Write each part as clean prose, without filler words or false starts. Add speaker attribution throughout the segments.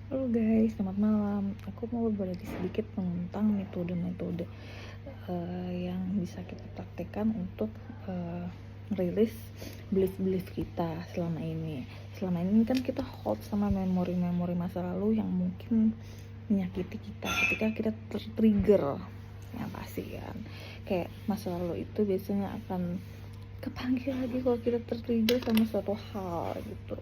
Speaker 1: Halo guys, selamat malam. Aku mau berbagi sedikit tentang metode-metode yang bisa kita praktekkan untuk rilis belief-belief kita selama ini. Selama ini kan kita hold sama memori-memori masa lalu yang mungkin menyakiti kita ketika kita tertrigger, yang pasti kan. Kayak masa lalu itu biasanya akan kepanggil lagi kalau kita tertrigger sama suatu hal gitu.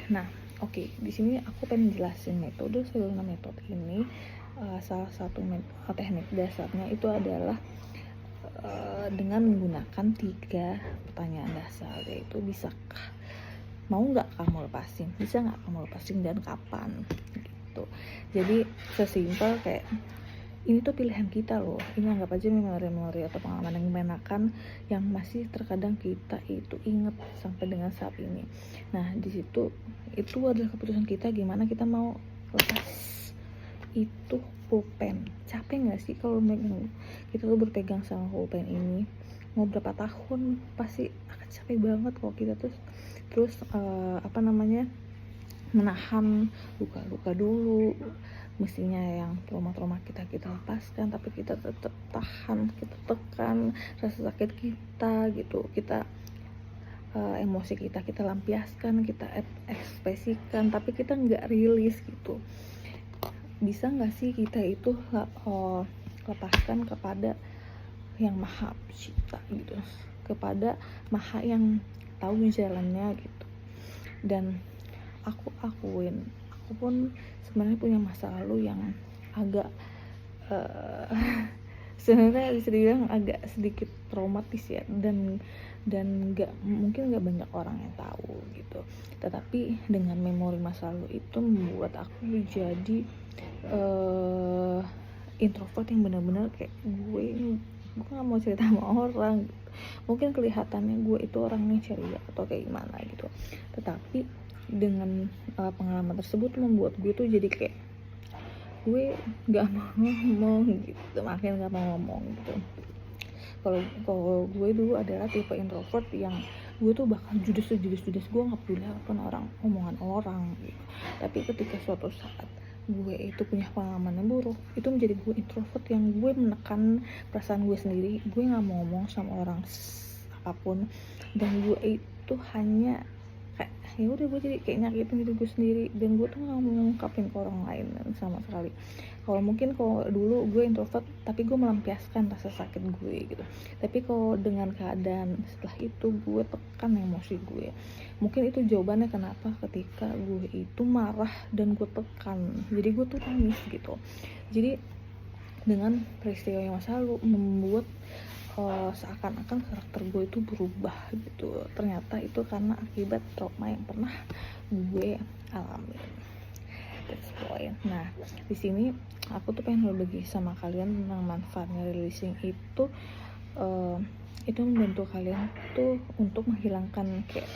Speaker 1: Nah, oke, di sini aku pengen jelasin metode sebelum metode ini. Salah satu teknik dasarnya itu adalah dengan menggunakan 3 pertanyaan dasar, yaitu bisakah, mau nggak kamu lepasin, bisa nggak kamu lepasin, dan kapan gitu. Jadi sesimpel kayak ini tuh pilihan kita loh. Ini anggap aja memori-memori atau pengalaman yang menyenangkan yang masih terkadang kita itu inget sampai dengan saat ini. Nah, di situ itu adalah keputusan kita gimana kita mau lepas itu pulpen. Capek nggak sih kalau kita tuh berpegang sama pulpen ini? Mau berapa tahun pasti akan capek banget kalau kita tuh terus menahan luka-luka dulu, mestinya yang trauma-trauma kita lepaskan, tapi kita tetap tahan, kita tekan rasa sakit kita gitu, kita emosi kita lampiaskan, kita ekspresikan, tapi kita nggak rilis gitu. Bisa nggak sih kita itu lepaskan kepada yang maha pencipta gitu, kepada maha yang tahu jalannya gitu. Dan aku akuin, aku pun sebenarnya punya masa lalu yang agak sebenarnya bisa dibilang agak sedikit traumatis ya, dan mungkin nggak banyak orang yang tahu gitu. Tetapi dengan memori masa lalu itu membuat aku jadi introvert yang benar-benar kayak gue nggak mau cerita sama orang gitu. Mungkin kelihatannya gue itu orangnya ceria atau kayak gimana gitu, tetapi dengan pengalaman tersebut membuat gue tuh jadi kayak gue nggak mau ngomong gitu, makin nggak mau ngomong gitu. Kalau gue dulu adalah tipe introvert yang gue tuh bakal judes gue nggak peduli apapun omongan orang gitu. Tapi ketika suatu saat gue itu punya pengalaman yang buruk, itu menjadi gue introvert yang gue menekan perasaan gue sendiri. Gue nggak mau ngomong sama orang apapun, dan gue itu hanya kayak ya udah, gue jadi kayak nyakitin diri gue sendiri, dan gue tuh nggak mau ngungkapin ke orang lain sama sekali. Kalau dulu gue introvert tapi gue melampiaskan rasa sakit gue gitu, tapi kalau dengan keadaan setelah itu gue tekan emosi gue. Mungkin itu jawabannya kenapa ketika gue itu marah dan gue tekan, jadi gue tuh nangis gitu. Jadi dengan peristiwa yang masa lalu membuat seakan-akan karakter gue itu berubah gitu. Ternyata itu karena akibat trauma yang pernah gue alami. That's point. Nah, di sini aku tuh pengen berbagi sama kalian tentang manfaatnya releasing itu. Itu membantu kalian tuh untuk menghilangkan kayak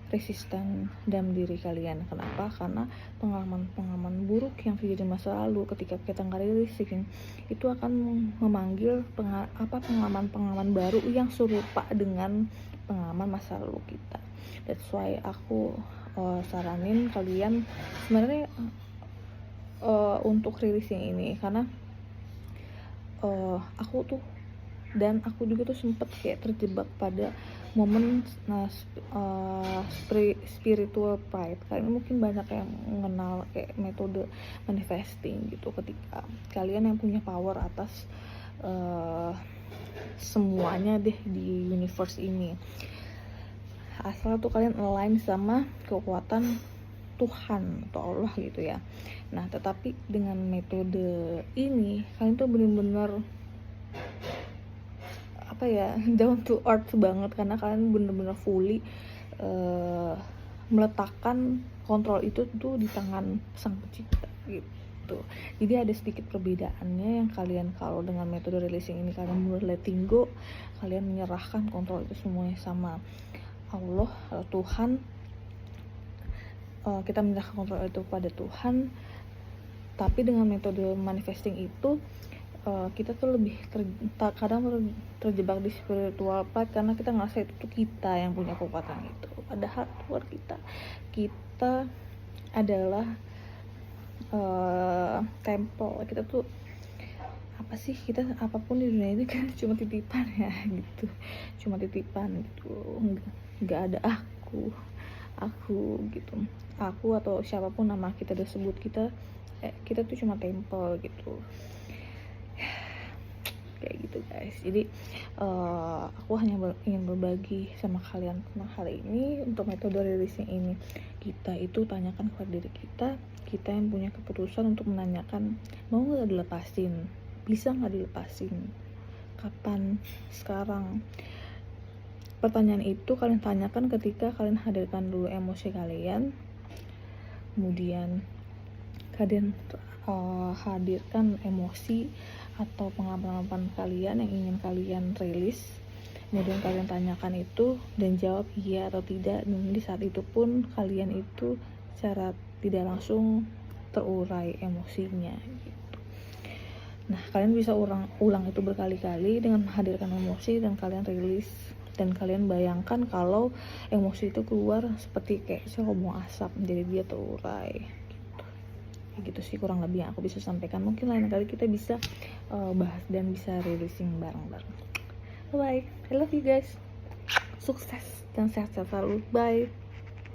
Speaker 1: resisten dalam diri kalian. Kenapa? Karena pengalaman buruk yang terjadi masa lalu ketika kita nggak releasing itu akan memanggil pengalaman baru yang serupa dengan pengalaman masa lalu kita. That's why aku saranin kalian sebenarnya untuk releasing ini, karena aku juga tuh sempet kayak terjebak pada momen spiritual pride. Kalian mungkin banyak yang mengenal kayak metode manifesting gitu, ketika kalian yang punya power atas semuanya deh di universe ini, asal tuh kalian align sama kekuatan Tuhan atau Allah gitu ya. Nah, tetapi dengan metode ini kalian tuh bener-bener down to earth banget, karena kalian bener-bener fully meletakkan kontrol itu tuh di tangan Sang Pencipta gitu. Jadi ada sedikit perbedaannya yang kalian, kalau dengan metode releasing ini kalian mulai letting go, kalian menyerahkan kontrol itu semuanya sama Allah atau Tuhan. Kita menyerahkan kontrol itu pada Tuhan. Tapi dengan metode manifesting itu kita tuh lebih kadang terjebak di spiritual part, karena kita ngerasa itu tuh kita yang punya kekuatan itu, padahal luar kita adalah tempel. Kita tuh apa sih, kita apapun di dunia ini kan cuma titipan ya gitu, cuma titipan gitu, nggak ada aku gitu, aku atau siapapun nama kita tersebut, kita tuh cuma tempel gitu, kayak gitu guys. Jadi aku hanya ingin berbagi sama kalian tentang hal ini. Untuk metode rilising ini, kita itu tanyakan kepada diri kita yang punya keputusan untuk menanyakan, mau nggak dilepasin, bisa nggak dilepasin, kapan, sekarang. Pertanyaan itu kalian tanyakan ketika kalian hadirkan dulu emosi kalian, kemudian kalian hadirkan emosi atau pengalaman kalian yang ingin kalian rilis, kemudian kalian tanyakan itu dan jawab iya atau tidak, dan di saat itu pun kalian itu secara tidak langsung terurai emosinya gitu. Nah, kalian bisa ulang itu berkali-kali dengan menghadirkan emosi dan kalian rilis, dan kalian bayangkan kalau emosi itu keluar seperti kayak serobong asap, jadi dia terurai gitu. Gitu sih kurang lebih yang aku bisa sampaikan. Mungkin lain kali kita bisa bahas dan bisa releasing bareng-bareng. Bye, I love you guys, sukses dan sehat-sehat selalu, bye.